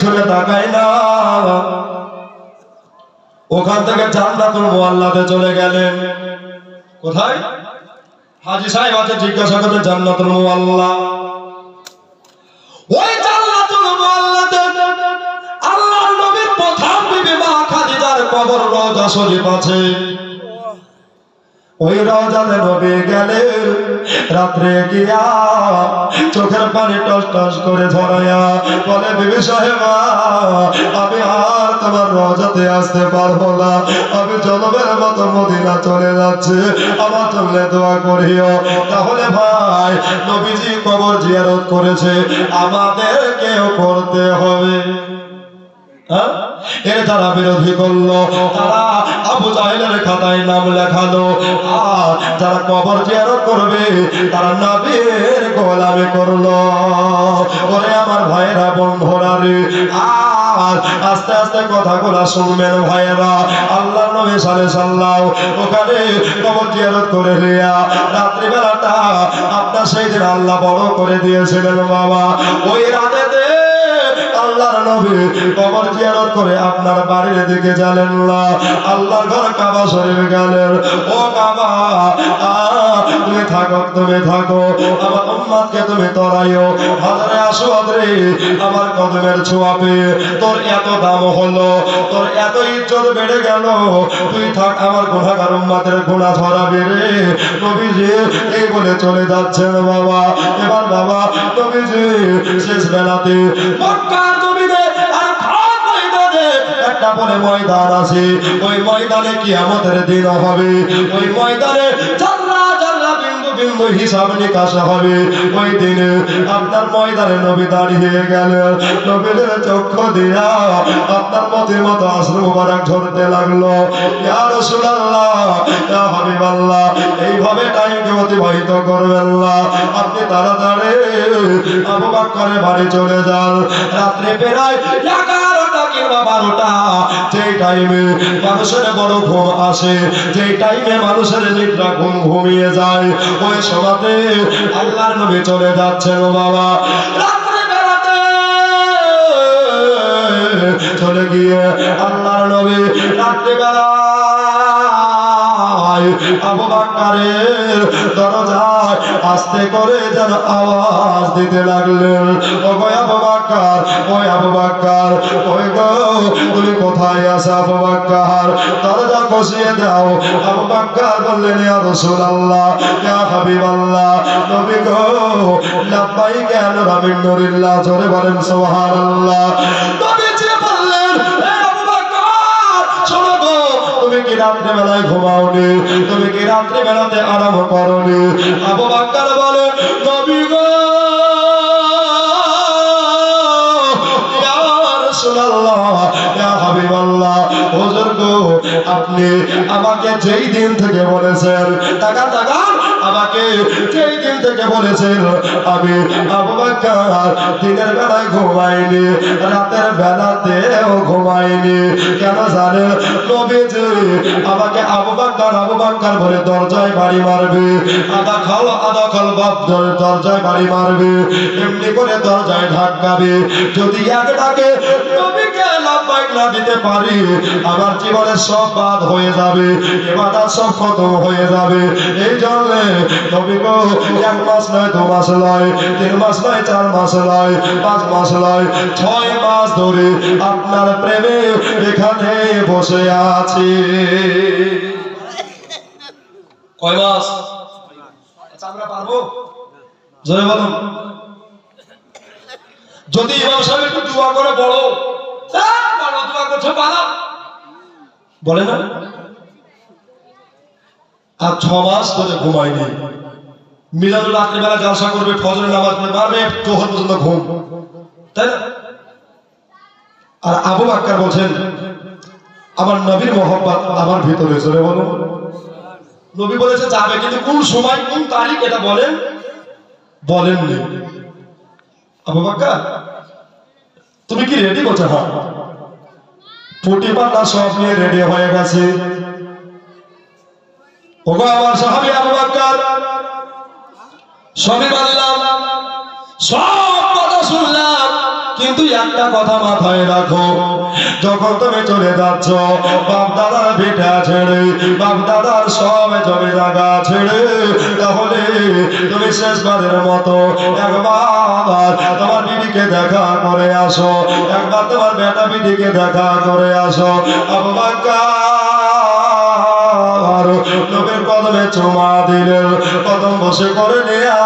তাকাই না, ওখান থেকে জান্নাতুল মুআল্লাতে চলে গেলেন। কোথায়? হাজী সাহেব আছে, জিজ্ঞাসা করতে জান্নাতুল মুআল্লা। ওই জান্নাতুল মুআল্লাতে আল্লাহর নবীর প্রথম বিবি মা খাদিজার কবর রওজা শরীফ আছে। ওই রওজাতে নবী গেলেন, রাত্রে গিয়া চোখের পানি টস টস করে ঝরাইয়া বলে, বিবি সাহেবা আমি আর তোমার রওজাতে আসতে পারবো না, আমি জনমের মতো মদিনা চলে যাচ্ছি, আমার জন্য দোয়া করিও। তাহলে ভাই, নবীজি কবর জিয়ারত করেছে, আমাদেরকেও করতে হবে। এর যারা বিরোধী করলো, তারা আবু জাহেলের খাতায় নাম লেখালো, আর যারা কবর জিয়ারত করবে তারা নবীর গোলামি করলো। ওরে আমার ভাইয়েরা, বন্ধুরা রে, আর আস্তে আস্তে কথাগুলো শুনবেন ভাইয়েরা। আল্লাহ নবী সাল্লাল্লাহু ওখানে কবর জিয়ারত করে রিয়া রাত্রিবেলাটা আপনার সেই দিন আল্লাহ বড় করে দিয়েছিলেন বাবা। ওই রাতেতে আল্লাহর নবী কবর জিয়ারত করে আপনার বাড়ির দিকে গেলেন না, আল্লাহর ঘর কাবা শরীফে গেলেন। ও কাবা, তুমি থাকো, তুমি থাকো, আমার উম্মতকে তুমি তরাইও। হাজারে আসওয়াদ রে, আমার কদমের ছোঁয়া পেয়ে তোর এত দাম হলো, তোর এত ইজ্জত বেড়ে গেল, তুই থাক, আমার গুনাহগার উম্মতের গুনাহ ঝরাবে রে। নবীজি এই বলে চলে যাচ্ছেন বাবা। এবার বাবা নবীজি শেষ বেলাতে মক্কার জমিনে আর খান ময়দানে একটা বলে ময়দান আছে, ওই ময়দানে কিয়ামতের দিন হবে, ওই ময়দানে জাল্লা জাল্লা বিন্দু বিন্দু হিসাব নিকাশ হবে। ওই দিনে আপনার ময়দানে নবী দাঁড়িয়ে গেলেন, নবীর চক্ষু দিয়া আপনার মতের মতো অশ্রু মুবারক ঝরতে লাগলো। ইয়া রাসূলুল্লাহ, ইয়া হাবিবাল্লাহ, এইভাবে টাইমকে অতিবাহিত করবেন না, আপনি তাড়াতাড়ি আবু বকরের বাড়ি চলে যান। রাত্রে প্রায় 11টা কিংবা 12টা, যেই টাইমে মানুষের বড় ঘুম আসে, যেই টাইমে মানুষের নিদ্রা ঘুম ঘুমিয়ে যায়, ওই সময়তে আল্লাহর নবী চলে যাচ্ছেন বাবা। রাত্রে বেলাতে চলে গিয়ে আল্লাহর নবী রাত্রে বেলা আবু বকরের দরজায় আস্তে করে যেন আওয়াজ দিতে লাগলেন, ও গো আবু বকর, ওই আবু বকর, ওই গো তুমি কোথায় আছো আবু বকর, দরজা খুলে দাও। আবু বকর বললেন, ইয়া রাসূলুল্লাহ, ইয়া হাবিবাল্লাহ, নবী গো, লাব্বাইক ইয়া নূরা মিন নূরিল্লাহ, জোরে বলেন সুবহানাল্লাহ। নবীজি বললেন, আবু বকর শোনো গো, তুমি কি রাত্রে বেলায় ঘুমাওনি, তুমি কি রাত্রে বেলাতে আরাম করনি? আবু বকর বলে, নবী গো, ইয়া রাসূলুল্লাহ, ইয়া হাবিবাল্লাহ, হুজুর গো, আপনি আমাকে যেই দিন থেকে বলেছেন, টাকা টাকা আমাকে যেই দিন থেকে বলেছেন, আমি আবু বকর দিনের বেলায় ঘুমাইনি, রাতের বেলাতেও ঘুমাইনি। কেন জানেন? নবীজি আমাকে আবু বকর আবু বকর বলে দরজায় বাড়ি মারবে, আদা খাল বাপ দরজায় বাড়ি মারবে, এমনি করে দরজায় ধাক্কাবে। যদি এক ডাকে নবীকে লাব্বাইক না দিতে পারি, আমার জীবনের সব বাদ হয়ে যাবে, ইবাদত সব খতম হয়ে যাবে। এই জন্য নবী গো, 1 মাস নয়, 2 মাস নয়, 3 মাস নয়, 4 মাস নয়, 5 মাস নয়, 6 মাস ধরে আপনার প্রেমে এখানে বসে আছি। কয় মাস? আচ্ছা, আমরা পারবো? জোরে বলুন। যদি ইমাম সাহেব একটু দোয়া করে বলো, দোয়া করছো পারা বলে না, আর 6 মাস ধরে ঘুমায়নি। মিলাদুল রাত্রিবেলা জলসা করবে, ফজরের নামাজ পড়ে মারবে, জোহর পর্যন্ত ঘুম, তাই না? আর আবু বকর বলছেন, আমার নবীর মহব্বত আমার ভিতরে, জোরে বলুন। নবী বলেছে যাবে, কিন্তু কোন সময় কোন তারিখ এটা বলেননি। আবু বকর তুমি কি রেডি করছো? হ্যাঁ, পুটি পাতা সব নিয়ে রেডি হয়ে গেছে। ওগো আমার সাহাবী আবু বকর, সবই বললাম, সব কথা শুনলাম, কিন্তু একটা কথা মাথায় রাখো, যখন তুমি চলে যাচ্ছ বাপ দাদার ভিটা ছেড়ে, বাপ দাদার সব জমি জায়গা ছেড়ে, তাহলে তুমি শেষবারের মতো একবার তোমার বিবিকে দেখা করে আসো, একবার তোমার বেটা বিটিকে দেখা করে আসো। আবু বকর নবীর কদমে চুমা দিলেন, কদম বসে করে নিয়া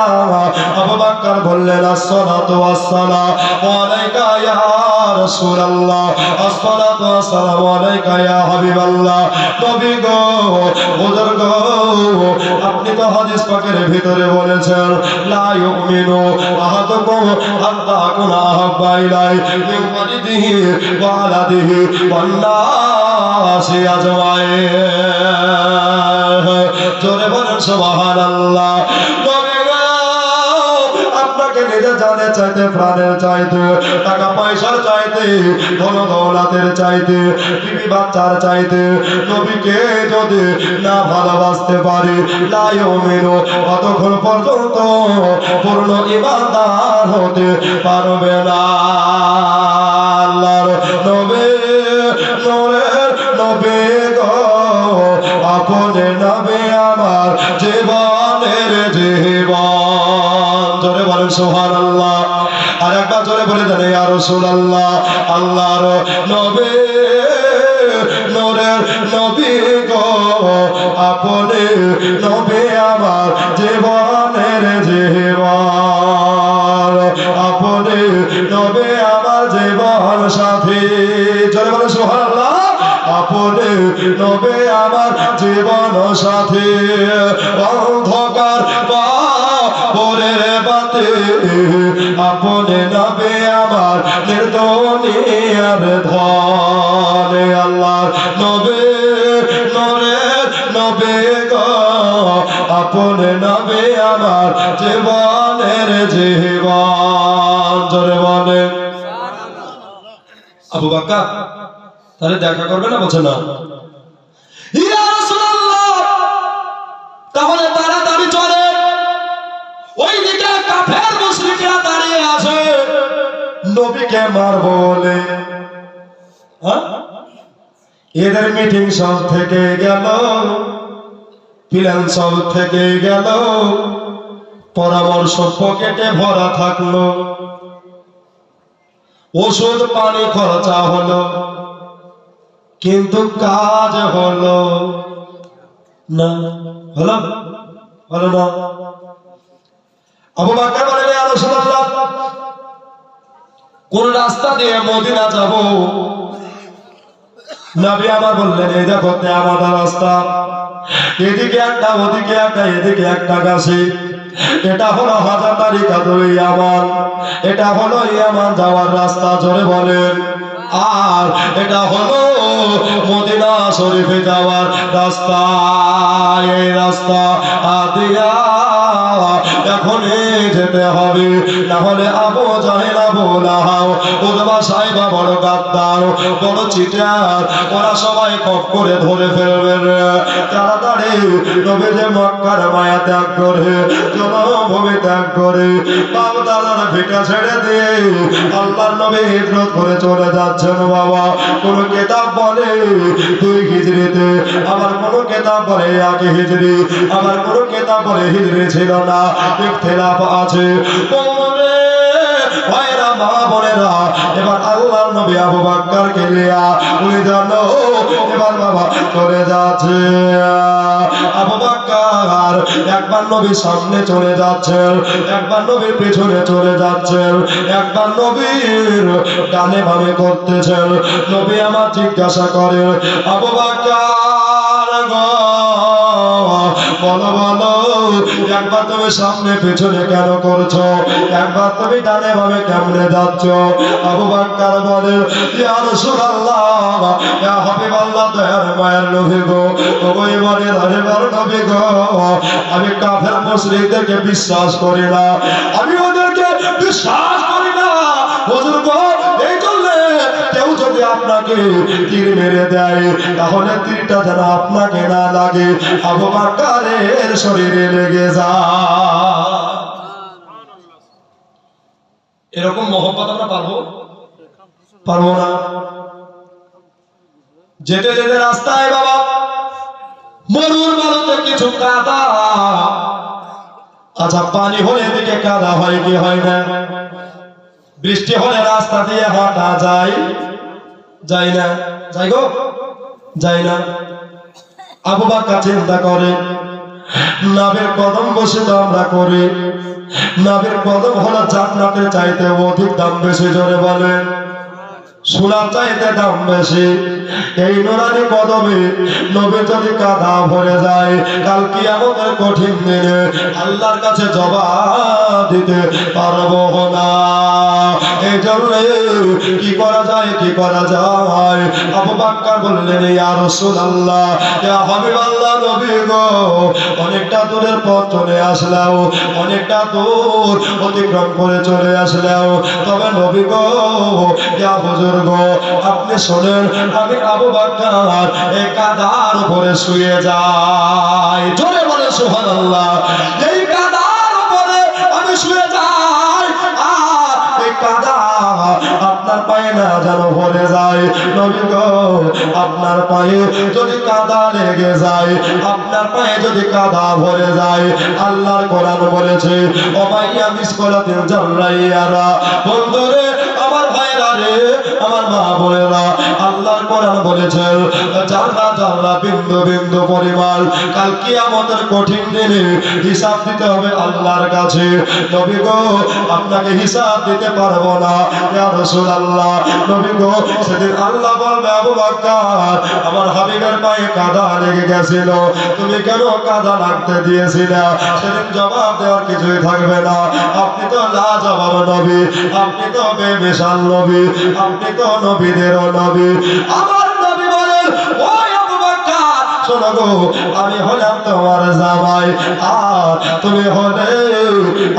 আবু বকর বললেন, আসসালাতু ওয়াসসালামু আলাইকা ইয়া রাসূলুল্লাহ, আসসালাতু ওয়াসসালামু আলাইকা ইয়া হাবিবাল্লাহ। নবী গো, বুজুর্গ, আপনি তো হাদিস পাকের ভিতরে বলেছেন, লা ইউমিনু আহাদুকুম হাত্তা আকুনা আহাব্বা ইলাইহি মিন ওয়ালিদিহি ওয়া ওয়ালাদিহি ওয়ান নাসি আজমাইন। জোরে বলেন সুবহানাল্লাহ। নবী গো, আপনাকে নিজে জানের চাইতে, প্রাণের চাইতে, টাকা পয়সার চাইতে, ধন দৌলতের চাইতে, বিবি বাচ্চার চাইতে নবীকে যদি না ভালোবাসতে পারি, লা ইউমিনু, ততক্ষণ পর্যন্ত পূর্ণ ঈমানদার হতে পারবে না। আল্লাহর নবী, নূরের নবী গো, আপনি নবী আমার জীবনের জীবন। জোরে বলেন সুবহানাল্লাহ। আর একবার জোরে বলে দেন, ইয়া রাসূলুল্লাহ। আল্লাহর নবী, নূরের নবী গো, আপনি নবী আমার জীবনের জীবন, আপনি নবী আমার জীবন সাথী। জোরে বলেন সুবহানাল্লাহ। আপনি নবী আমার জীবন সাথী, অন্ধকার পরের বাতি, আপনি নবী আমার দুনিয়ার ধন। আল্লাহর নবী, নূরের নবী গো, আপনি নবী আমার জীবনের জীবন। জোরে বলেন। আবু বকর তাহলে দেখা করবে না? বলছে না। ইয়া রাসূলুল্লাহ, তাহলে তাড়াতাড়ি চলে, ওইদিকে কাফের মুশরিকরা দাঁড়িয়ে আছে নবীকে মারবো বলে। এদের মিটিং সব থেকে গেল, প্ল্যান সব থেকে গেল, পরামর্শ পকেটে ভরা থাকলো, ওষুধ পানি খরচা হলো, কিন্তু কাজ হলো না। হলো হলো না। আবু বকর বলেন, ইয়া রাসূলুল্লাহ, কোন রাস্তা দিয়ে মদিনা যাব? নবী আমার বললেন, এই দেখো আমাদের রাস্তা, এদিকে একটা, ওদিকে একটা, এদিকে একটা গাছি, এটা হলো হাজার তারিখা দুই ইয়ামান, এটা হলো ইয়ামান যাওয়ার রাস্তা। জোরে বলেন। আর এটা হলো মদিনা শরীফে যাওয়ার রাস্তা। এই রাস্তা দিয়া এখনই যেতে হবে, না হলে আবু জাহেল, আবু লাহাব, উতবা সাইবা বড় গাদ্দার, বড় চিটার, ওরা সবাই খপ করে ধরে ফেলবে। তাড়াতাড়ি নবীজি মক্কার মায়া ত্যাগ করে, জন্মভূমি ত্যাগ করে, বাপ দাদার ভিটা ছেড়ে দিয়ে আল্লাহর নবী হিজরত করে চলে যাচ্ছেন। বাবা, কোন কিতাব বলে 2 হিজরিতে, আবার কোন কিতাব বলে 1 হিজরি, আবার কোন কিতাব বলে হিজরি ছিল না, ইখতিলাফ আছে। ভাইরা, মা বোনেরা, এবার আল্লাহর নবী আবু বকরকে নিয়া উনি জানো এবার বাবা চলে যাচ্ছে। আবু বকর একবার নবীর সামনে চলে যাচ্ছেন, একবার নবীর পেছনে চলে যাচ্ছেন, একবার নবীর ডানে বামে করতেছেন। নবী আমার জিজ্ঞাসা করেন, আবু বকর গো, বলো বলো, একবার তুমি সামনে পেছনে কেন করছো? একবার তুমি ডানে বামে কেমনে যাচ্ছ? আবু বকর বলেন, ইয়া রাসূলুল্লাহ, ইয়া হাবিবাল্লাহ, দয়ার মায়ের নবী গো, ওই বলে দয়ার নবী গো, আমি কাফের মুশরিকদেরকে বিশ্বাস করি না, আমি ওদেরকে বিশ্বাস করি না হুজুর গো। এই জন্য কেউ যদি আপনাকে তীর মেরে দেয়, তাহলে তীরটা যেন আপনাকে না লাগে, আবু বকরের শরীরে লেগে যায়। এরকম মহব্বত আমরা পারবো? পারবো না। যেতে যেতে রাস্তায় বাবা মরুর বালুতে কিছু কাদা। আচ্ছা, পানি হলে এদিকে কাদা হয় কি হয় না? বৃষ্টি হলে রাস্তা দিয়ে হাঁটা যায় যায় না? যাই গো, যায় না। আবু বকর চিন্তা করে, নবীর কদম বসে তো আমরা করি, নবীর কদম হলো জান্নাতের চাইতে অধিক দাম বেশি। জোরে বলেন, সোনার চাইতে দাম বেশি। এই নুরানি কদমে নবী যদি কাদা ভরে যায়, কাল কিয়ামতের কঠিন দিনে আল্লাহর কাছে জবাব দিতে পারবো না। এই জন্য কি করা যায়, কি করা যায়? আবু বকর বললেন, ইয়া রাসূলুল্লাহ, ইয়া হাবিবাল্লাহ, নবী গো, অনেকটা দূরের পথ চলে আসলাম, অনেকটা দূর অতিক্রম করে চলে আসলাম, তবে নবী গো, ইয়া হুজুর গো, আপনি শোনেন, আমি আবু বকর এই কাদার উপরে শুয়ে যাই। জোরে বলে সুবহানাল্লাহ। এই কাদার উপরে আমি শুয়ে যাই, আর এই কাদা আপনার পায়ে না যেন ভরে যায়। নবী গো, আপনার পায়ে যদি কাদা লেগে যায়, আপনার পায়ে যদি কাদা ভরে যায়, আল্লাহর কোরআন বলেছে, ওমাইয়া মিসকালাতিন জাররাইয়ারা। বন্ধুরে, আমার ভাইরা রে, আমার মা বোনেরা, আল্লাহর কোরআন বলেছেন, জাররা জাররা, বিন্দু বিন্দু পরিমাণ কাল কিয়ামতের কঠিন দিনে হিসাব দিতে হবে আল্লাহর কাছে। নবী গো, আপনাকে হিসাব দিতে পারবো না। ইয়া রাসূলুল্লাহ, নবী গো, সেদিন আল্লাহ বলবে, আবু বকর, আমার হাবিবের পায়ে কাদা লেগে গেছিল, তুমি কেন কাদা লাগতে দিয়েছিলে? সেদিন জবাব দেওয়ার কিছুই থাকবে না। আপনি তো লাজবাব নবী, আপনি তো বেমিসাল নবী, আপনি তো নবীদেরও নবী। আমার নবী বলেন, ও আবু বকর, শোনো গো, আমি হলাম তোমার জামাই, আর তুমি হলে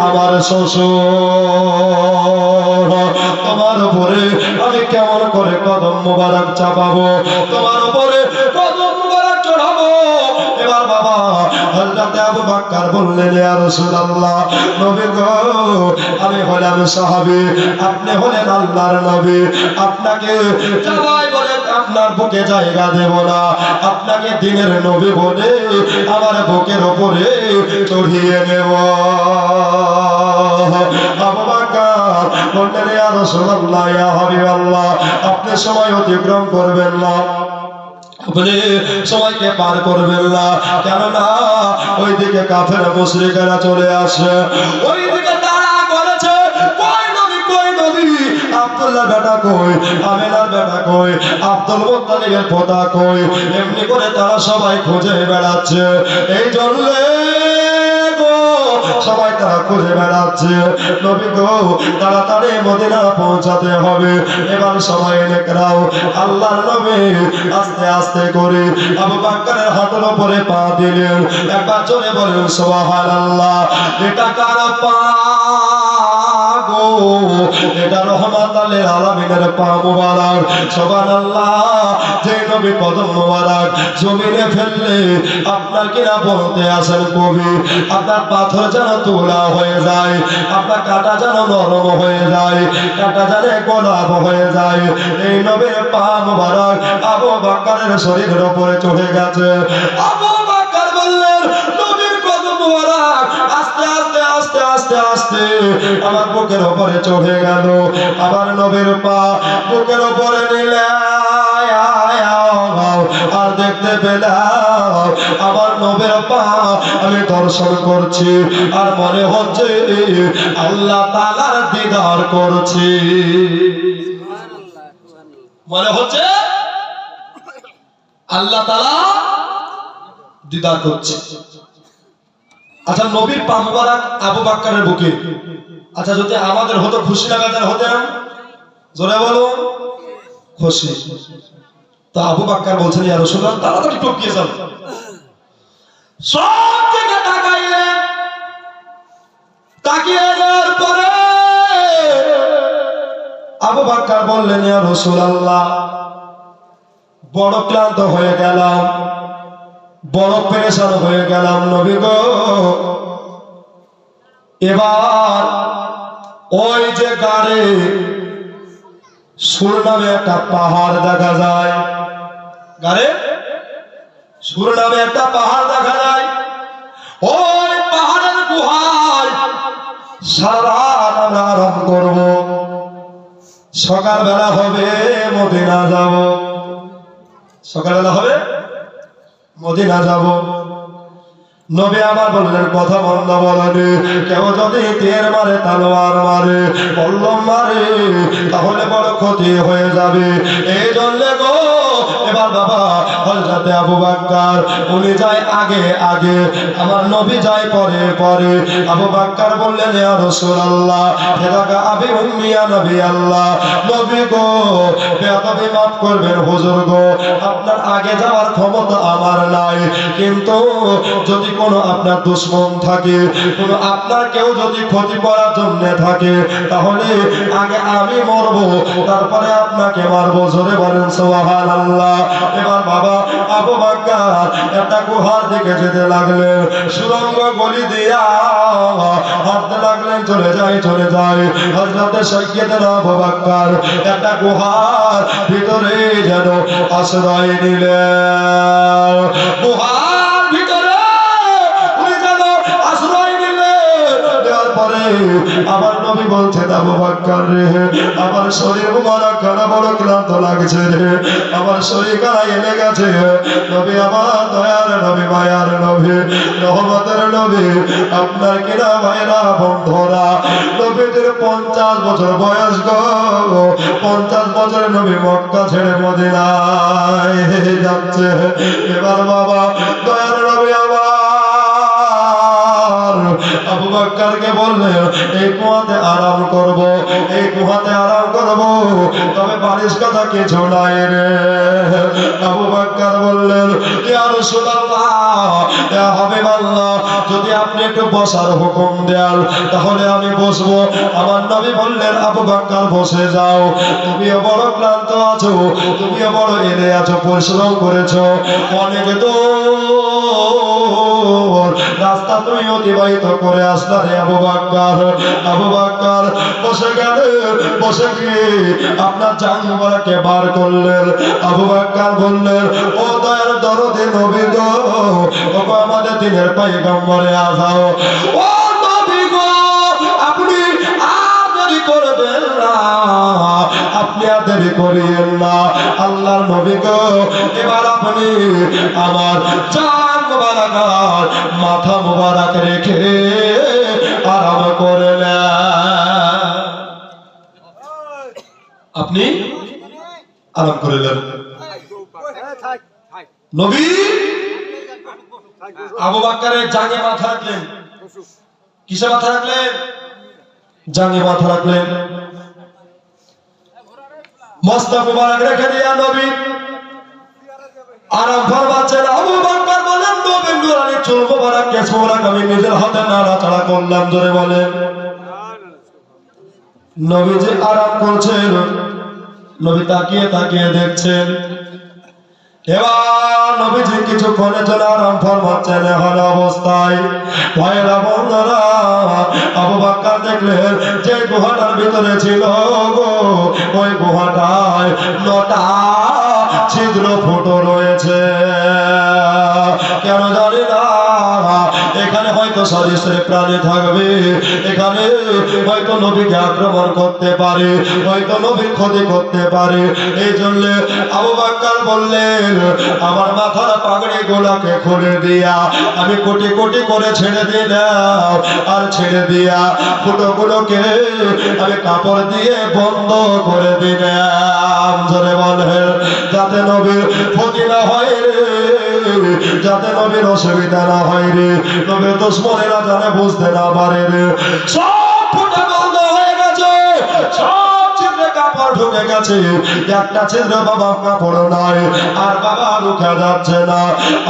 আমার শ্বশুর। তোমার উপরে আমি কেমন করে কদম মোবারক চাপাবো, তোমার উপরে কদম মোবারক চড়াবো? এবার বাবা হযরত আবু বকর বললেন, ইয়া রাসূলুল্লাহ, নবী গো, আমি হলাম সাহাবী, আপনি হলেন আল্লাহর নবী, আপনাকে জামাই বলে আপনার বুকে জায়গা দেব না, আপনাকে দিনের নবী বলে আমার বুকের উপরে চড়িয়ে নেব। আবু বকর বললেন, ইয়া রাসূলুল্লাহ, ইয়া হাবিবাল্লাহ, আপনি সময় অতিক্রম করবেন না, আপনি সময়কে পার করবেন না, কেননা ওইদিকে কাফের মুশরিকেরা চলে আসে, ওইদিকে তারা বলেছে, কই নবী, কই নবী, আব্দুল্লাহ বেটা কই, আমিনার বেটা কই, আব্দুল মুত্তালিবের পোতা কই? এমনি করে তারা সবাই খুঁজে বেড়াচ্ছে। এই জন্য সবাই তারা খুঁজে বেড়াচ্ছে। নবী গো, তাড়াতাড়ি মদিনা পৌঁছাতে হবে। এবার সবাই নেকরাও, আল্লাহর নবী আস্তে আস্তে করে আবু বকরের হাঁটুর উপরে পা দিলেন। একবার জোরে বলেন সুবহানাল্লাহ। এটা কার পা গো? এটা রহমাতুল লিল আলামিনের পা মুবারক। সুবহানাল্লাহ। যে নবী কদম মুবারক জমিনে ফেললে আপনার কিনা বলতে আসেন কবি, আপনার পাথর যেন তুলা হয়ে যায়, আপনার কাটা যেন নরম হয়ে যায়, কাটা যেন গোলাপ হয়ে যায়। এই নবীর পা মুবারক আবু বকরের শরীরের উপরে চড়ে গেছে। আবু বকর বললেন, নবীর কদম মুবারক আস্তে আস্তে আস্তে আস্তে আস্তে আমার বুকের উপরে চড়ে গেল। আমার নবীর পা বুকের উপরে নিলে আর দেখতে পেলাম আমার নবীর পা আমি দর্শন করছি, আর মনে হচ্ছে আল্লাহ তাআলার দিদার করছি। মনে হচ্ছে আল্লাহ তাআলা দিদার করছে। আচ্ছা, নবীর পা মুবারক আবু বকরের বুকে, আচ্ছা যদি আমাদের হতো খুশি না বেজার হতেন? জোরে বলুন, খুশি। তো আবু বকর বলছেন, ইয়া রাসূলুল্লাহ, তাড়াতাড়ি টপকিয়ে যান। সব দিকে তাকাইলেন, তাকিয়ে যাওয়ার পরে আবু বকর বললেন, ইয়া রাসূলুল্লাহ, বড় ক্লান্ত হয়ে গেলাম, বড় পেরেশান হয়ে গেলাম নবী গো। এবার ওই যে গাড়ি সুর নামে একটা পাহাড় দেখা যায়। গারে সুর নামে একটা পাহাড় দেখা যায়। ওই পাহাড়ের গুহায় সারা রাত আমরা আরাম করব। সকালবেলা হবে মদিনা যাব। সকালবেলা হবে মদিনা যাব। নবী আমার বললেন কথা বন্ধ বলেনি। কেউ যদি তীর মারে, তলোয়ার মারে, বল্লম মারে, তাহলে বড় ক্ষতি হয়ে যাবে। এই জন্য গো এবার বাবা হযরতে আবু বকর উনি যায় আগে আগে, আমার নবী যায় পরে পরে। আবু বকর বললেন ইয়া রাসূলুল্লাহ ফিদাকা আবি উম্মি ইয়া নবী আল্লাহ, নবী গো বেয়াদবি মাফ করবেন হুজুর গো, আপনার আগে যাওয়ার ক্ষমতা আমার নাই, কিন্তু যদি কোনো আপনার দুশমন থাকে, কোনো আপনার কেউ যদি ক্ষতি করার জন্য থাকে, তাহলে আগে আমি মরবো, তারপরে আপনাকে মারবো। জোরে বলেন সুবহানাল্লাহ। এবার বাবা আবু বকর একটা গুহার দিকে যেতে লাগলেন, সুরঙ্গ গলি দিয়া হাঁটতে লাগলেন। চলে যায় চলে যায়। হযরতে সাইয়্যিদনা আবু বকর একটা গুহার ভিতরে যেন আশ্রয় নিলেন। গুহার ভিতরে আমার নবী বলছেন আবু বকর রে, আমার শরীর মুবারক খানা বড় ক্লান্ত লাগছে রে, আমার শরীর গায়ে এনে গেছে। নবী আমার দয়ার নবী, মায়ার নবী, রহমতের নবী, আপনার কিনা ভাইরা বন্ধুরা, নবীদের 50 বছর বয়স গো, 50 বছরের নবী মক্কা ছেড়ে মদিনায় যাচ্ছে। এবার বাবা দয়ার নবী আমার আবু বকরকে বললেন এই কুয়াতে আরাম করব, এই কুয়াতে আরাম করব, তবে বারিশ কথা কিছু নাই রে। আবু বকর বললেন ইয়া রাসূলুল্লাহ ইয়া হাবিবাল্লাহ, যদি আপনি একটু বসার হুকুম দেন তাহলে আমি বসবো। আমার নবী বললেন আবু বকর বসে যাও, তুমিও বড় ক্লান্ত আছো, তুমিও বড় এলে আছো, পরিশ্রম করেছো, অনেক দূর রাস্তা তুমি অতিবাহিত করে আসলা রে আবু বকর। আবু বকর বসে গেলেন, বসে গিয়ে আপনার জান মুবারককে বার করলেন। আবু বকর বললেন ও দয়ার দরদে নবী গো, ও আমাদের দিনের পয়গম্বরে আযাও, ও নবী গো আপনি আর দেরি করবেন না, আপনি আর দেরি করিয়েন না। আল্লাহর নবী গো এবার আপনি আমার জান মুবারক মাথা মুবারক রেখে আরাম করলেন। আপনি আরাম করলেন। নবী আবু বকরের জাঙ্গে মাথা রাখলেন। কিসে মাথা রাখলেন? জাঙ্গে মাথা রাখলেন। মস্তক মুবারক রেখে দিয়া নবী আরাম ফরমাচ্ছেন। আবু বকর বলেন নবী নুরানি চুল মুবারক কেশ মুবারক আমি নিজের হাতে নাড়াচাড়া করলাম। জোরে বলেন। নবী যে আরাম করছেন, নবী তাকিয়ে তাকিয়ে দেখছেন। এবার নবীজি কিছুক্ষণের জন্য আরাম ফরমাচ্ছেন। এখন অবস্থায় ভাইরা বন্ধুরা আবু বকর দেখলেন যে গুহাটার ভিতরে ছিল গো, ওই গুহাটায় 9টা ছিদ্র ফুটো রয়েছে। কেন জানি না, এখানে হয়তো সরীসৃপ প্রাণী থাকবে, এখানে হয়তো নবীকে আক্রমণ করতে পারে, হয়তো নবীর ক্ষতি করতে পারে। এই জন্য আবু বকর বললেন আমার মাথার পাগড়ি গুলাকে খুলে দিয়া আমি কোটি কোটি করে ছেড়ে দিলাম, আর ছেড়ে দিয়া ফুটোগুলোকে আমি কাপড় দিয়ে বন্ধ করে দিলাম। জোরে বলেন। যাতে নবীর ক্ষতি না হয় রে, যাতে নবীর অসুবিধা না হয় রে, নবীর দুশমনেরা জানে বুঝতে না পারে রে। সব ফুটা বন্ধ হয়ে গেছে, সব ছিদ্রে কাপড় ঢুকে গেছে, একটা ছিদ্রে বাবা কাপড় নাই, আর বাবা রুখে যাচ্ছে না।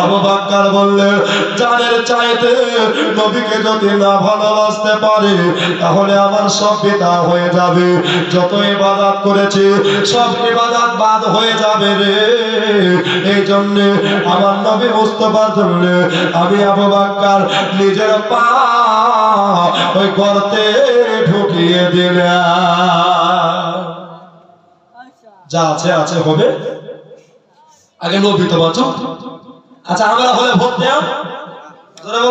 আবু বকর বললেন জানের চাইতে নবীকে যদি না ভালোবাসতে পারে তাহলে আমার সব বিদা হয়ে যাবে, যত ইবাদত করেছি সব ইবাদত বাদ হয়ে যাবে রে। এই জন্য আমার নবী মুস্তাফার জন্য আমি আবু বকর নিজের পা ওই গর্তে ঢুকিয়ে দিলাম। যা আছে আছে হবে, আগে নবী তো বাঁচো। আচ্ছা আমরা হলে ভোট দেও, বলো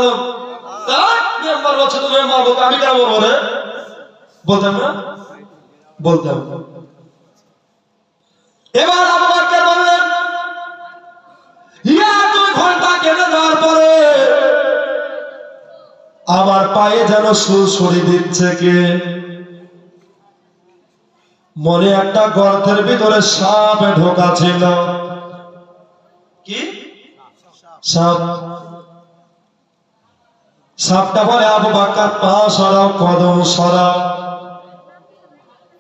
মেম্বার বলছে তুমি মারবো, আমি কেন বলবো রে? বলতাম না, বলতাম। এবার আবু বকর বললেন, ইয়া 2 ঘন্টা কেটে যাওয়ার পরে আমার পায়ে যেন সুরসুরি দিচ্ছে কে। মনে একটা গর্তের ভিতরে সাপ ঢোকা ছিল। কি সাপ? সাপটা বলে, আবু বকর পা সরাও, কদম সরাও।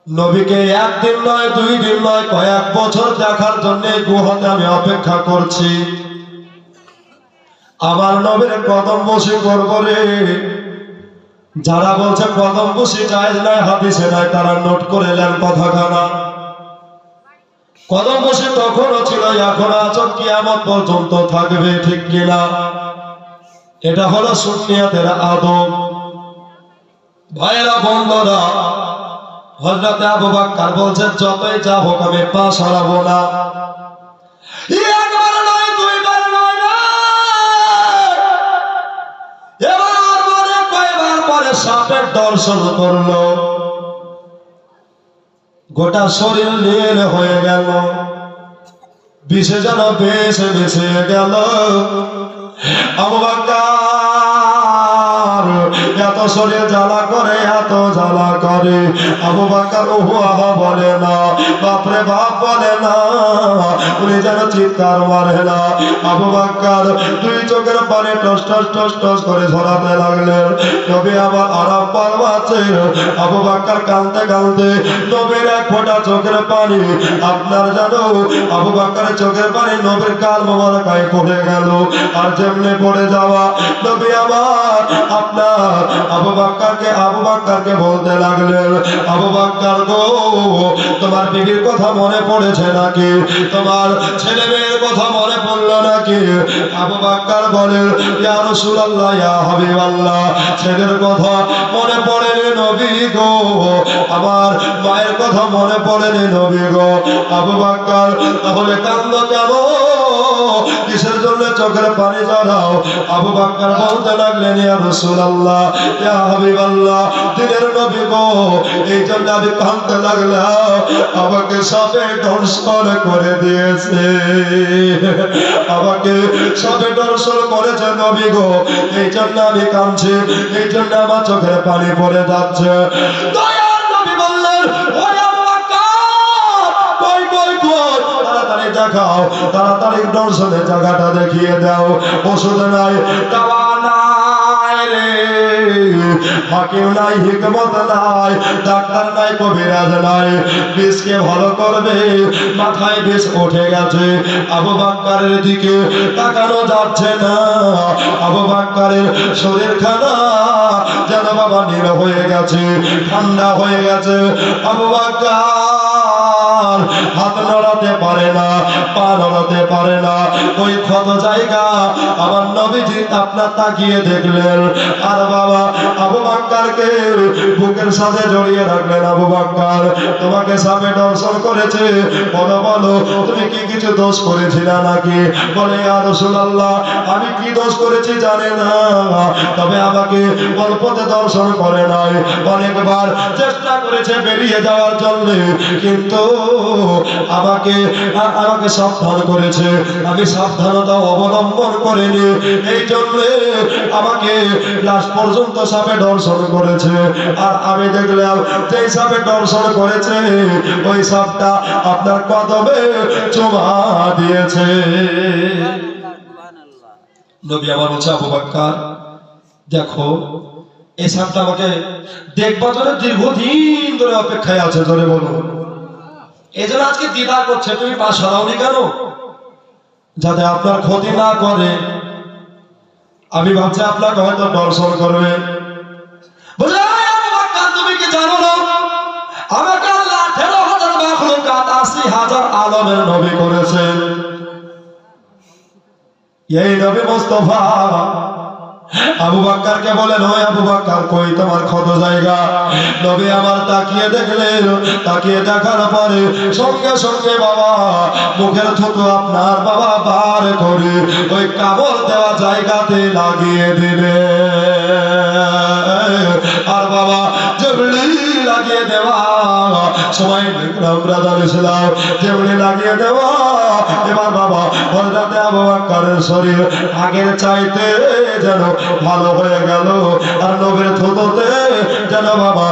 নবীকে একদিন নয়, 2 দিন নয়, কয়েক বছর দেখার জন্য গুহাতে আমি অপেক্ষা করছি। আমার নবীর কদম বসে করবো রে। যারা বলছে কদম বসে জায়েজ নাই, হাদিসে নাই, তারা নোট করে নেন কথাখানা। কদম বসে তখনও ছিল, এখন আছো, কিয়ামত পর্যন্ত থাকবে, ঠিক কিনা? এটা হলো সুন্নিয়াতের আদব। ভাইয়েরা বন্ধুরা, হযরত আবু বকর বলছেন, যতই যা হোক আমি পা সরাবো না। একবার নয়, 2 বার নয়, এবার বলে কয়বার পরে সাপের দর্শন করলো, গোটা শরীর নীল হয়ে গেল, বিষে যেন বেশে বেশে গেল। আবু বকর এত শরীর জ্বালা করে, এত জ্বালা করে। আবু বকর ওহু আহা বলে না, বাপরে বাপ বলে না, উনি যেন চিৎকার মারে না। আবু বকর 2 চোখের পানি টস টস টস টস করে ঝরাতে লাগলেন। নবী আমার আরাম পাচ্ছে। আবু বকর কাঁদতে কাঁদতে নবীর 1 ফোঁটা চোখের পানি, আপনার জানো আবু বকরের চোখের পানি নবীর কাল মোবারকায় পড়ে গেল। আর যেমনি পড়ে যাওয়া, নবী আমার আপনার আবু বকরকে বলতে লাগলেন, আবু বকর গো, তোমার বিবির কথা মনে পড়েছে নাকি? তোমার ছেলে মেয়ের কথা মনে পড়লো নাকি? আবু বকর বলেন, ইয়া রাসূলুল্লাহ, ইয়া হাবিবাল্লাহ, ছেলের কথা মনে পড়ে রে নবী গো, আমার মায়ের কথা মনে পড়ে রে নবী গো। আবু বকর, তাহলে কান্দো কেন? কিসের জন্য চোখের পানি ঝরাও? আবু বকর বলতে লাগলেন, ইয়া রাসূলুল্লাহ, ইয়া হাবিবাল্লাহ, দিনের নবী গো, এই জন্য আমি কাঁদতে লাগলাম, আমাকে সাপে দর্শন করে দিয়েছে, আমাকে সাপে দর্শন করেছে নবী গো, এই জন্য আমি কাঁদছি, এই জন্য আমার চোখের পানি পড়ে যাচ্ছে। দয়ার নবী বললেন, ও আবু বকর, কই কই কই, তাড়াতাড়ি দেখাও, তাড়াতাড়ি দর্শনের জায়গাটা দেখিয়ে দাও। ওষুধ নাই, দাওয়া নাই রে, হাকিম নাই, হিকমত নাই, ডাক্তার নাই, কবিরাজ নাই, বিষকে ভালো করবে, মাথায় বিষ উঠে গেছে। আবু বকরের দিকে তাকানো যাচ্ছে না। আবু বকরের শরীরখানা যেন বাবা নীল হয়ে গেছে, ঠান্ডা হয়ে গেছে। আবু বকর হাত নড়াতে পারে না, পা নড়াতে পারে না। ওই ক্ষত জায়গা আমার নবীজি আপনার তাকিয়ে দেখলেন, আর বাবা আবু বকরকে বুকের সাথে জড়িয়ে রাখলেন। আবু বকর, তোমাকে সাপে দর্শন করেছে, বলো বলো তুমি কি কিছু দোষ করেছিলে নাকি? বলে, ইয়া রাসূলুল্লাহ, আমি কি দোষ করেছি জানি না, তবে আমাকে অল্পতে দর্শন করে নাই, অনেকবার চেষ্টা করেছে বেরিয়ে যাওয়ার জন্য, কিন্তু আমাকে সাবধান করেছে, আমি সাবধানতা অবলম্বন করিনি, এই জন্য আমাকে লাস্ট পর্যন্ত সাপে দর্শন করেছে। আর আমি দেখলাম যে সাপে দর্শন করেছে, ওই সাপটা আপনার কদমে চুমা দিয়েছে। নবী আমার বলছে, আবু বকর দেখো, এই সাপটা আমাকে দেখবার জন্য দীর্ঘদিন ধরে অপেক্ষায় আছে, ধরে বলো, এই জন্য আজকে দ্বিধা করছে, তুমি পা সরাওনি কেন? যাতে আপনার ক্ষতি না করে। আমি ভাবছি আপনাকে হয়তো দর্শন করবে। বলে, আবু বকর তুমি কি জানো না, আমাকে আল্লাহ 18,000 মাখলুকাত 80,000 আলমের নবী করেছেন। এই নবী মুস্তাফা আবু বকরকে বলেন, ওই আবু বকর কই তোমার ক্ষত জায়গা? নবী আমার তাকিয়ে দেখলেন, তাকিয়ে দেখার পরে সঙ্গে সঙ্গে বাবা মুখের থুতু আপনার বাবা বার করে ওই কামড় দেওয়া জায়গাতে লাগিয়ে দিলে। আর বাবা যেমনি লাগিয়ে দেওয়া সময় দেখলাম ব্রাদার ইসলাম, যেমনি লাগিয়ে দেওয়া এবার বাবা হযরতে আবু বকরের শরীর আগের চাইতে যেন ভালো হয়ে গেল। আর নবীর থুতুতে যেন বাবা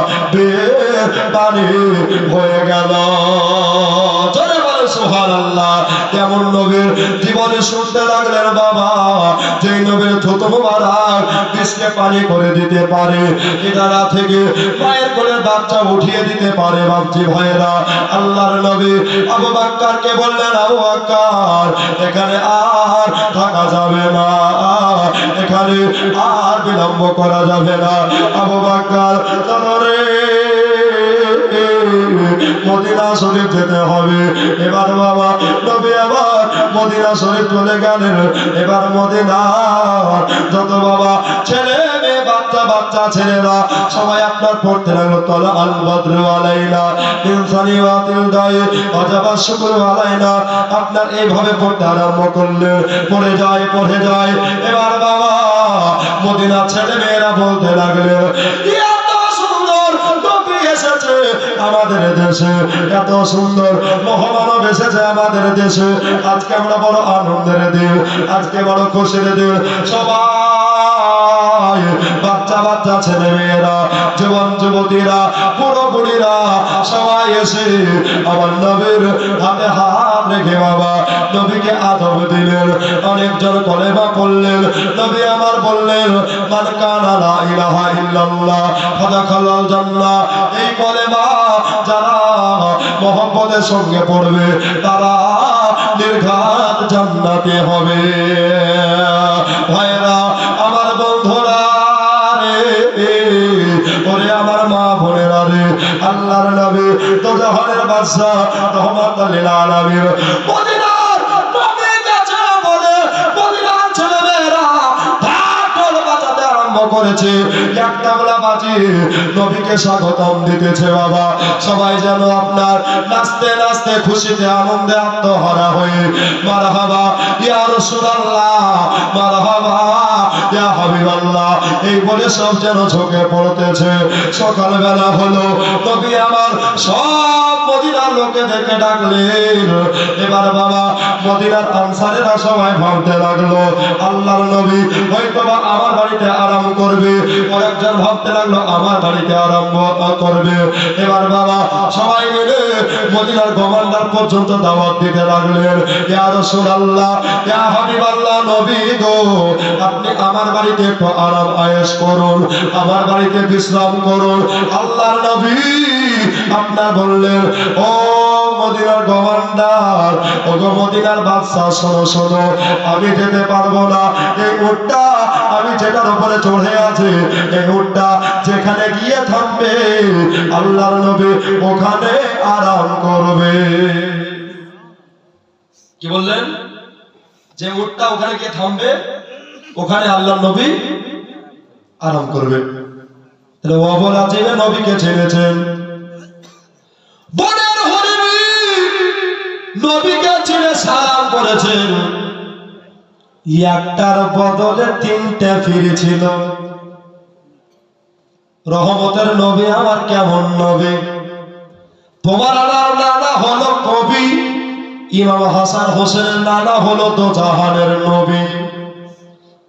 পানি হয়ে গেল। সুবহানাল্লাহ। কেমন নবীর জীবনে শুনতে লাগলেন বাবা, যে নবীর থুতু মোবারক বিষকে পানি করে দিতে পারে, ইদারা থেকে মায়ের কোলে বাচ্চা উঠিয়ে দিতে পারে। বাপজি ভাইয়েরা, আল্লাহর নবী আবু বকরকে বললেন, আবু বকর এখানে আর থাকা যাবে না, এখানে আর বিলম্ব করা যাবে না। আবু বকর চলো রে, মদিনা শরীফ যেতে হবে। এবার বাবা নবী আবার মদিনা শরীফ চলে গেলেন। এবার মদিনা যত বাবা ছেলে মেয়ে বাচ্চা বাচ্চা ছেলেরা সবাই আপনার পড়তে লাগলো, তলা আল বদরু আলাইনা ইনসানি ওয়াতিল দাই ওয়াজাবা শুকরু আলাইনা। আপনার এইভাবে পড়তে আরম্ভ করলেন, পড়ে যায় পড়ে যায়। এবার বাবা মদিনা ছেলে মেয়েরা বলতে লাগলেন, আমাদের দেশে এত সুন্দর মহামানব এসেছে আমাদের দেশে। আজকে আমরা বড় আনন্দের দিন, আজকে বড় খুশির দিন। সবাই বাচ্চা বাচ্চা ছেলে মেয়েরা, যুবন যুবতীরা, বুড়ো বুড়িরা সবাই এসে আমার নবীর হাতে হাত রেখে বাবা নবীকে আদব দিলেন। অনেকজন কলেমা পড়লেন। নবী আমার বললেন, মান কানা লা ইলাহা ইল্লাল্লাহ ফাদাখালাল জান্নাহ। এই কলেমা যারা মোহাম্মদের সঙ্গে পড়বে তারা নির্ঘাত জান্নাতে হবে। ভাইরা আমার, বন্ধুরা রে, ওরে আমার মা বোনেরা রে, আল্লাহর নবী তো জাহানের বাদশা রহমাতুল লিল আলামিন মদিনার নবী কাছে বলে মদিনার ছেলেমেয়েরা ঢাকঢোল বাজাতে আরম্ভ করেছে। এক তাবলা বাজি নবীকে স্বাগতম দিতেছে বাবা। সবাই যেন আপনার নাচতে নাচতে খুশিতে আনন্দে আত্মহারা হয়ে মারহাবা ইয়া রাসূলুল্লাহ, মারহাবা ইয়া হাবিবাল্লাহ এই বলে সব যেন ঝোঁকে পড়তেছে। সকালবেলা হলো, নবী আমার সব মদিনার লোকেদেরকে ডাকলেন। এবার বাবা মদিনার আনসারেরা সবাই ভাবতে লাগলো, আল্লাহর নবী হয়তোবা আমার বাড়িতে আরাম করবে। কয়েকজন ভাবতে লাগলো আমার বাড়িতে আরম্ভ করবে। এবার বাবা সবাই মিলে মদিনার গভর্নর পর্যন্ত দাওয়াত দিতে লাগলেন, ইয়া রাসূলুল্লাহ, ইয়া হাবিবাল্লাহ, নবী গো আপনি আমার বাড়িতে একটু আরাম আয়েশ করুন, আমার বাড়িতে বিশ্রাম করুন। আল্লাহর নবী আপনার বললেন, ও মদিনার গভর্নর, ও গো মদিনার বাদশা, শোনো শোনো, আমি যেতে পারবো না। এই উটটা আমি যেটার উপরে চড়ে আছে, এই উটটা যেখানে গিয়ে থামবে আল্লাহর নবী ওখানে আরাম করবে। কি বললেন? যে উটটা ওখানে গিয়ে থামবে ওখানে আল্লাহর নবী আরাম করবে। তাহলে অবলা চেনে নবীকে ছেড়েছেন। বনের হরিবি নবীকে ছেড়ে সালাম করেছেন। একটার বদলে তিনটে ফিরেছিল। রহমতের নবী আমার কেমন নবী! তোমার নানা হলো কবি, ইমাম হাসান হোসেনের নানা হলো তো জাহানের নবী।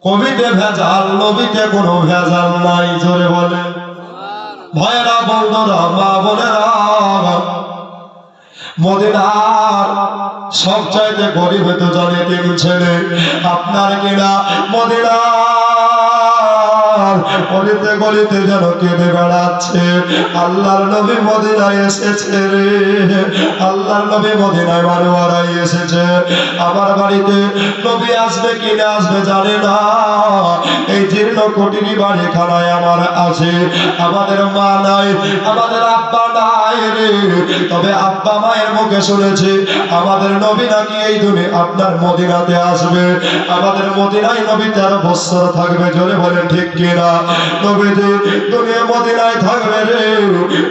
কবিতে ভেজাল, নবীতে কোনো ভেজাল নাই। জোরে বলে ভয়েরা, বন্ধুরা, মা বোনেরা, মদিনার সবচাইতে গরিব হতে জানে তিন ছেলে। আপনার কিনা মদিনার গলিতে গলিতে যেন কেঁদে বেড়াচ্ছে। আল্লাহর নবী মদিনায় এসেছে রে, আল্লাহর নবী মদিনায় বারোয়ারাই এসেছে। আমার বাড়িতে নবী আসবে কিনা আসবে জানে না। এই জীর্ণ কুটির বাড়ি খানায় আমার আছে, আমাদের মা নাই, আমাদের আব্বা নাই রে। তবে আব্বা মায়ের মুখে শুনেছি আমাদের নবী নাকি এই দুনিয়া আপনার মদিনাতে আসবে। আমাদের মদিনায় নবী 13 বছর থাকবে। জোরে বলেন ঠিক কিনা? নবী দুনিয়া মদিনায় থাকবে রে।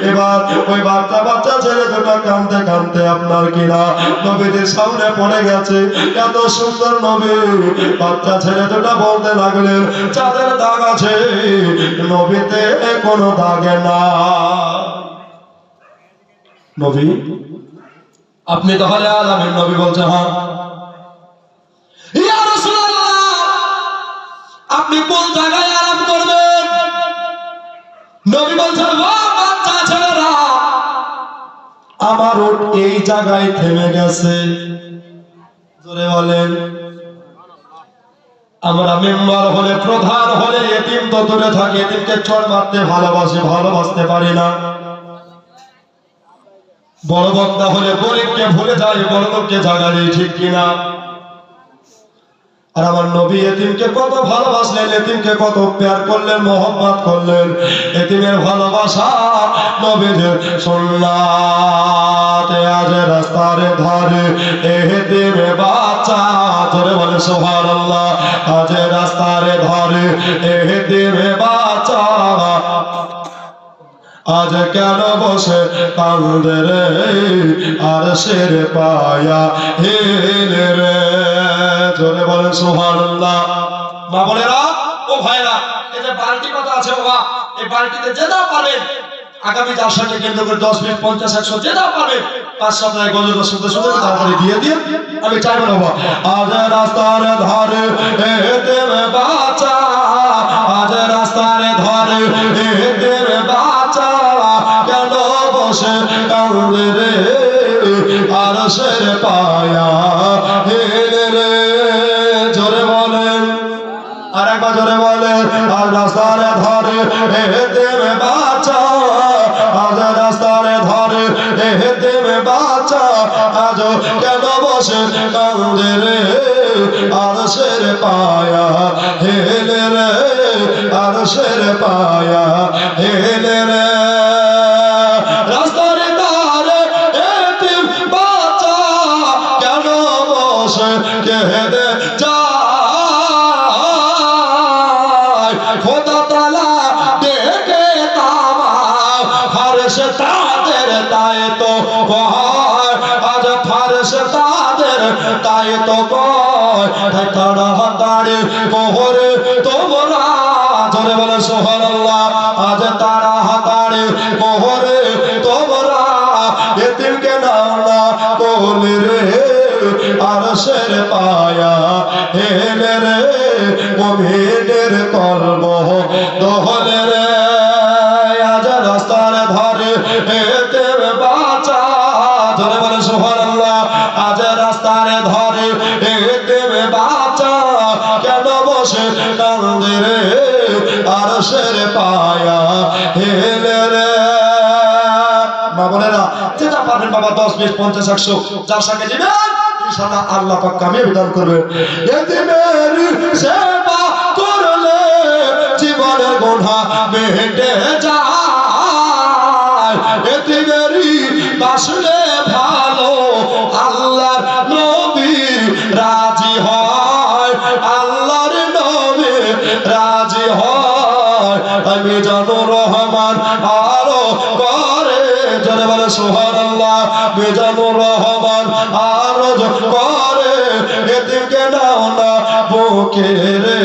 এবার ওই বাচ্চা বাচ্চা ছেলে দুটো কাঁদতে কাঁদতে আপনার কিনা নবীদের সামনে পড়ে গেছে। এত সুন্দর নবী, বাচ্চা ছেলে দুটো বলতে লাগলেন চাঁদের দাগ আছে, নবীতে কোনো দাগে না। নবী আপনি তাহলে আলামিন নবী বলছেন হ্যাঁ। ইয়া রাসূলুল্লাহ আপনি কোন জায়গায় আরাম করবেন? নবী বলছেন ও বাচ্চা ছেলেরা আমার উট এই জায়গায় থেমে গেছে। জোরে বলেন। আমরা মেম্বার হলে প্রধান হলে এতিম তো দূরে থাকে, এতিমকে চড় মারতে ভালোবাসে, ভালোবাসতে পারি না। বড় বক্তা হলে গরিবকে ভুলে যায়, বড় লোককে জায়গা দেয়, ঠিক কিনা? আর আমার নবী এতিমকে কত ভালোবাসলেন, এতিমকে কত প্যার করলেন, মোহাম্মত করলেন। এতিমের ভালোবাসা নবীদের সুন্নাত। আজ রাস্তার ধারে এতিমে বাচ্চা, জোরে বলে সুবহানাল্লাহ। আজ রাস্তার ধারে এতিমে বাচ্চা, আজ কেন বসে কান্দে রে, আর শের পায়া হেলে রে। জোরে বলে সুবহানাল্লাহ। মা বোনেরা ও ভাইরা, এই যে বালতি কথা আছে বাবা, এই বালতিতে যে দাও পাবেন আগামী জালসাকে কেন্দ্র করে 10 মিনিট 50 100 যে দাও পাবেন 5 সপ্তাহে গজল শুনতে শুনতে তারপরে দিয়ে দিয়ে আমি চাইবো না বাবা। আজ রাস্তার ধারে এতিমে বাচ্চা, আজ রাস্তার ধারে এতিমে বাচ্চা, কেন বসে কান্দে রে, আর শের পায়া হেলে রে। জোরে বলেন, আর একবার জোরে বলেন। আর রাস্তার ধারে এতিমে বাচ্চা, আজ রাস্তার ধারে এতিমে বাচ্চা, আজ কেন বসে কান্দে রে, আর শের পায়া হেলে রে, আর শের পায়া হেলে রে। রাস্তার ধারে এতিম বাচ্চা কেন বসে কেঁদে যায়, খোদা তাআলা দেখে তামাম ফারশ তাদের তাই তো কয়, আজ ফারশ তাদের তাই তো কয়, তারা হাতারে কোহরে তোমরা, জোরে বলে সুবহানাল্লাহ। আজ তারা হাতারে কোহরে তোমরা, এতিমকে নাও না কোলে রে, আর শের পায়া হেলে রে, মুমিনের কলব দোহলে রে। আজ রাস্তার ধারে এতিম বাচ্চা, জোরে বলে সুবহানাল্লাহ। আজ রাস্তার ধারে এতিম বাচ্চা, কেন বসে কান্দে রে, আর শের পায়া হেলে রে। মা বোনেরা যেটা পারবেন বাবা 10 20 50 100 জালসাকে দিবেন, ইনশাআল্লাহ আল্লাহ পাক কামিয়াবি দান করবে। এতিমের সেবা করলে জীবনের গুনাহ মিটে যায়, এতিমেরই বাসলে ভালো আল্লাহর নবী রাজি হয়, আল্লাহর নবী রাজি হয়। আমি জানো রহমান আরো করে, জোরে বলে সুবহানাল্লাহ। বেজানুর রহমান আরো করে, এদিকে নাও না বুকে রে,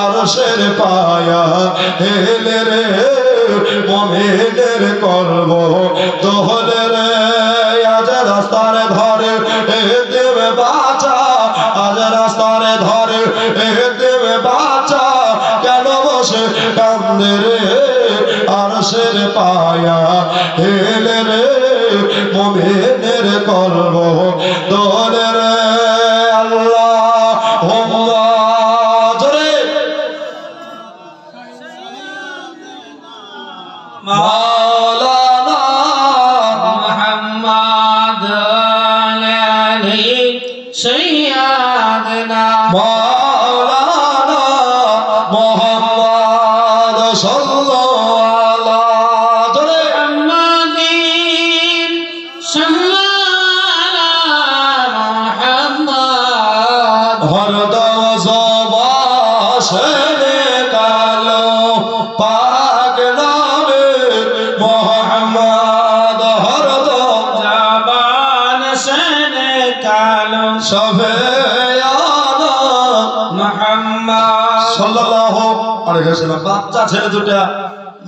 আর শের পায়া হেলে রে, মুমিনের কলব দোহলে রে। আজ রাস্তার ধারে এতিম বাচ্চা, আজ রাস্তার ধারে এতিম বাচ্চা, কেন বসে কান্দে রে, আর শের পায়া হেলে রে, মুমিনের কলব দোহলে রে। আল্লাহুম্মা জোরে মাওলানা মুহাম্মদ সাল্লাল্লাহু আলাইহি মুহাম্মাদিন সাল্লাল্লাহু মুহাম্মদ হরদম জবাশনে কালো পাক নামে মুহাম্মদ হরদম জবান সনে কালো সবে মুহাম্মদ সাল্লাল্লাহু আলাইহি ওয়াসাল্লাম। বাচ্চা ছেলে দুটো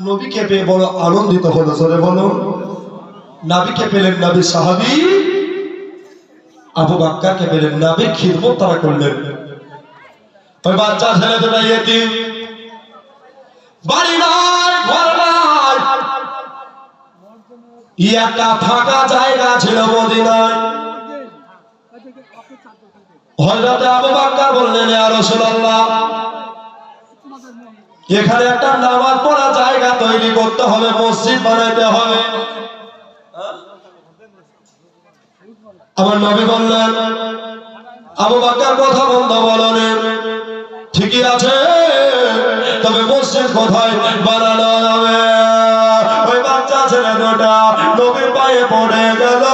নবীকে পেয়ে বড় আনন্দিত হলো। জোরে বলুন, নবীকে পেলেন, নবী সাহাবী আবু বকরকে পেলেন, নবীর খিদমত তারা করলেন। ওই বাচ্চা ছেলে দুটো ইতিম, বাড়ি নাই, ঘর নাই, একটা ফাঁকা জায়গা ছিল মদিনায়। হযরত আবু বকর বললেন, ইয়া রাসূলুল্লাহ, এখানে একটা নামাজ পড়ার জায়গা তৈরি করতে হবে, মসজিদ বানাইতে হবে। আমার নবী বললেন, আবু বকর কথা বন্ধ বলেন, ঠিকই আছে, তবে মসজিদ কোথায় বানানো হবে? ওই বাচ্চা ছেলে দুটা নবীর পায়ে পড়ে গেল,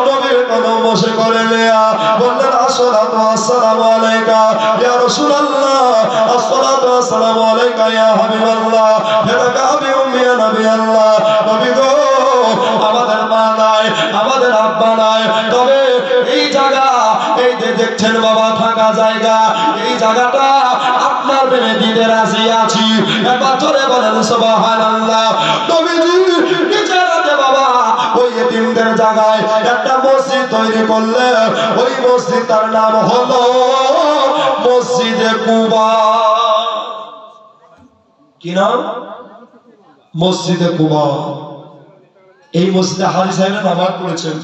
নবীর কদম বসে করে নেয়া, বললেন, আসসালাতু ওয়াসসালামু আলাইকা ইয়া রাসূলুল্লাহ, আসসালাতু ওয়াসসালামু আলাইকা ইয়া হাবিবাল্লাহ, ফিদাকা বি উম্মি ইয়া নবী আল্লাহ। নবী গো, আমাদের মা নাই, আমাদের আব্বা নাই, তবে এই জায়গা, এই যে দেখছেন বাবা ফাঁকা জায়গা, এই জায়গাটা আপনার প্রেমে দিতে রাজি আছি। একবার জোরে বলেন সুবহানাল্লাহ। নবীজি নিজের হাতে বাবা ওই এতিমদের জায়গায় একটা মসজিদ তৈরি করলে, ওই মসজিদটার নাম হলো মসজিদে কুবা। কি নাম? মসজিদে কুবা। এই মসজিদে হাজি সাহেবের নামাজ পড়েছেন,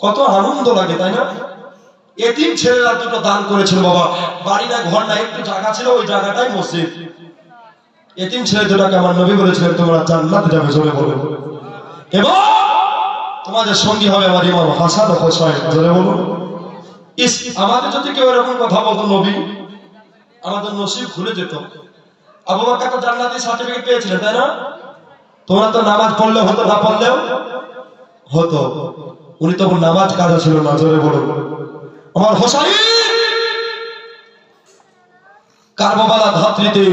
কত আনন্দ লাগে, তাই না? এতিম ছেলেরা দুটো দান করেছিল বাবা, বাড়ি না ঘর না, একটু জায়গা ছিল, ওই জায়গাটাই মসজিদ। এতিম ছেলে দুটাকে আমার নবী বলেছিলেন, তোমরা জান্নাতে যাবে, জোরে বলো। এবং তোমাদের সঙ্গী হবে আমার ইমাম হাসান ও হোসাইন, জোরে বলো। ইস, আমাদের যদি কেউ এরকম কথা বলতো নবী, আমাদের নসিব খুলে যেত। আবু বকর তো জান্নাতি সার্টিফিকেট পেয়েছিলেন, তাই না? তোমরা তো নামাজ পড়লে হতো, না পড়লেও হতো। উনি তখন নামাজ কাজা ছিল না, জোরে বলো। আমার হোসাইন কারবালা ধাত্রীতে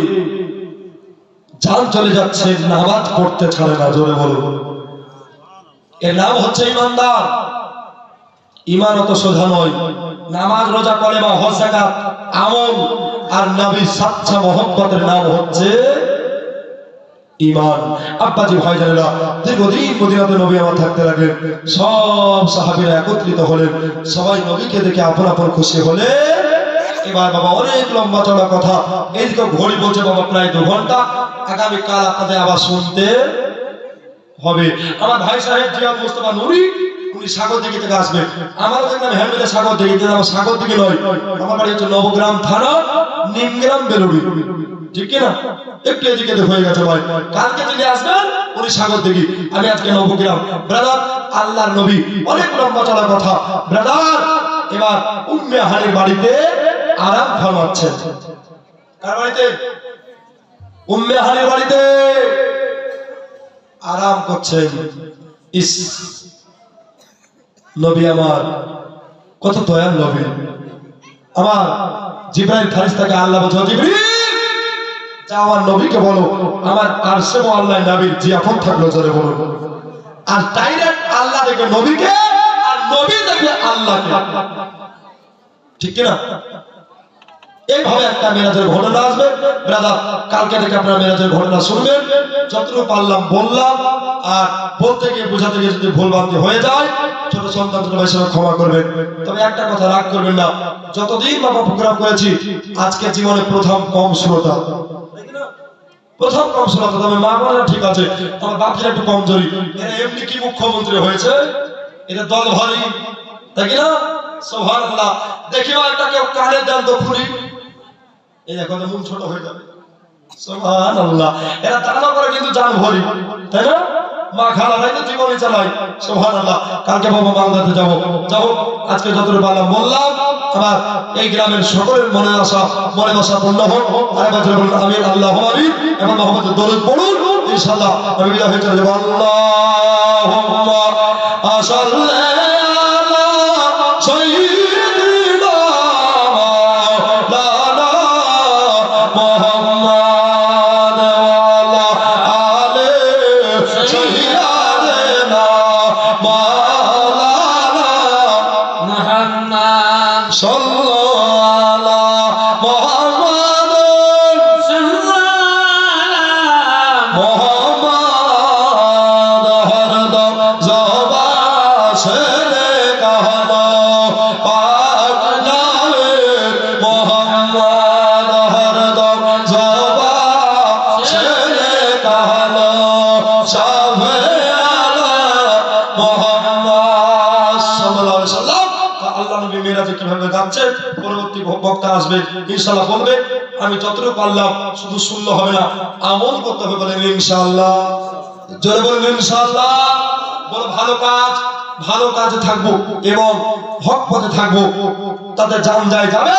জান চলে যাচ্ছে, নামাজ পড়তে ছাড়ে না, জোরে বলো। এর নাম হচ্ছে ইমানদার। ইমান অত সোজা নয়। নামাজ, রোজা, কলেমা, হজ, যাকাত, আমল আর নবীর সাচ্চা মহব্বতের নাম হচ্ছে ঈমান। আব্বাজি ভাইজানেরা, দীর্ঘদিন মদিনাতে নবী আমার থাকতে লাগলেন। সব সাহাবীরা একত্রিত হলেন, সবাই নবীকে দেখে আপন আপন খুশি হলে। এবার বাবা অনেক লম্বা চড়া কথা, এইদিকে ঘড়ি বলছে বাবা প্রায় 2 ঘন্টা, আগামীকাল আপনাদের আবার শুনতে হবে। আমার ভাই সাহেব জিয়াদ মুস্তাফা নুরি, উনি সাগরদিঘি থেকে আসবেন। আমারও দেখলাম হ্যান্ডেলে সাগরদিঘি, আমার সাগরদিঘি নয়, আমার বাড়ি হচ্ছে নবগ্রাম থানা, নিমগ্রাম, বেলুড়ি, ঠিক কিনা? একটু এদিকে হয়ে গেছে ভাই। কালকে যিনি আসবেন উনি সাগরদিঘি, আমি আজকে নবগ্রাম। ব্রাদার, আল্লাহর নবী, অনেক লম্বা চড়া কথা। ব্রাদার, এবার উম্মে হানির বাড়িতে আরাম ফরমাচ্ছেন। কার বাড়িতে? উম্মে হানির বাড়িতে আরাম করছেন। ইস, নবী আমার কত দয়াল নবী। আমার জিবরাইল ফেরেশতাকে আল্লাহ বলছে, জিবরিল যাও আমার নবীকে বলো আমার আরশে মুআল্লায় নবীর জিয়াফত থাকলো, জোরে বলো। আর ডাইরেক্ট আল্লাহ দেখবে নবীকে, আর নবী দেখবে আল্লাহকে, ঠিক কি না? এইভাবে একটা মেরাজের ঘটনা আসবে। ব্রাদার, কালকে থেকে আপনারা মেরাজের ঘটনা শুনবেন। যতটুকু পারলাম বললাম, আর বলতে গিয়ে বোঝাতে গিয়ে যদি ভুলভ্রান্তি হয়ে যায়, ছোট সন্তান ছোট ভাই সবাই ক্ষমা করবেন। তবে একটা কথা রাগ করবেন না, যতদিন বাবা প্রোগ্রাম করেছি আজকে জীবনে প্রথম কম শ্রোতা, প্রথম কম শ্রোতা। তবে মা বোনেরা ঠিক আছে, আমার বাপের একটু কমজোরি। এরা এমনি কি মুখ্যমন্ত্রী হয়েছে, এটা দল ভারী, তাই কিনা? সুবহানাল্লাহ। দেখিও একটা কেউ কানে দেন তো খুলি, এই দেখো মুখ ছোট হয়ে যাবে। সুবহানাল্লাহ। এরা দানা করে কিন্তু জান ভরি, তাই না? মা খালা তাই তো জীবনে চালাই। সুবহানাল্লাহ। কালকে বাবা মালদাতে যাবো। আজকে যতটুকু পারলাম বললাম। আমার এই গ্রামের সকলের মনের আশা মনে আশা পূর্ণ হোক। আরেকবার জোরে বলুন আমিন, আল্লাহুম্মা আমিন। এবং মুহাম্মদের দরুদ পড়ুন, ইনশাআল্লাহ আমি বিদায় হয়ে চলে যাব। আল্লাহুম্মা সাল্লি আলা সাইয়্যিদিনা মাওলানা মুহাম্মদ ওয়া আলা আলি সাইয়্যিদিনা মাওলানা মুহাম্মদ সাল্লাল্লাহু মুহাম্মদ সাল্লাল্লাহু মোহাম্মদ হরদম জবা শেরে কাহলো পাক নামে মোহাম্মদ হরদম জবা শেরে কাহলো শাহে আলা মোহাম্মদ সাল্লাল্লাহু আলাইহি সাল্লাম। আল্লাহ নবী মেরাজে কিভাবে যাচ্ছে পরবর্তী বক্তা আসবে ইনশাআল্লাহ বলবে। আমি যতটুকু পারলাম শুধু শুনলে হবে না, আমল করতে হবে। বলেন ইনশাআল্লাহ, জোরে বলেন ইনশাআল্লাহ। বলো ভালো কাজে থাকবো এবং হক পথে থাকবো, তাতে জান যায় যাবে।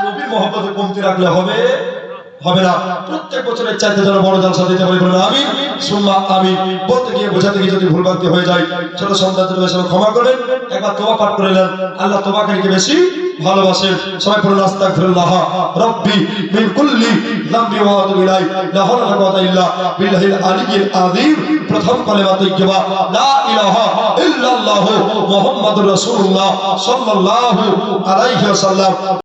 নবীর মহব্বতে কমতি রাখলে হবে না। প্রত্যেক বছরের চাইতে যেন বড় জলসা দিতে পারি। বলেন আমিন সুম্মা আমিন। বলতে গিয়ে বোঝাতে গিয়ে যদি ভুলভ্রান্তি হয়ে যায় ছোট সন্তানদের হিসেবে ক্ষমা করবেন। একবার তোবা পাঠ করে নেন, আল্লাহ তোবাকারীকে বেশি ভালোবাসেন। সবাই পড়ুন আস্তাগফিরুল্লাহ রাব্বি মিন কুল্লি যামবি ওয়া আতুবু ইলাইহি লা হাওলা ওয়া লা কুওয়াতা ইল্লা বিল্লাহিল আলিয়্যিল আযীম। প্রথম কালেমা তাইয়্যিবা লা ইলাহা ইল্লাল্লাহু মুহাম্মাদুর রাসূলুল্লাহ সাল্লাল্লাহু আলাইহি ওয়াসাল্লাম।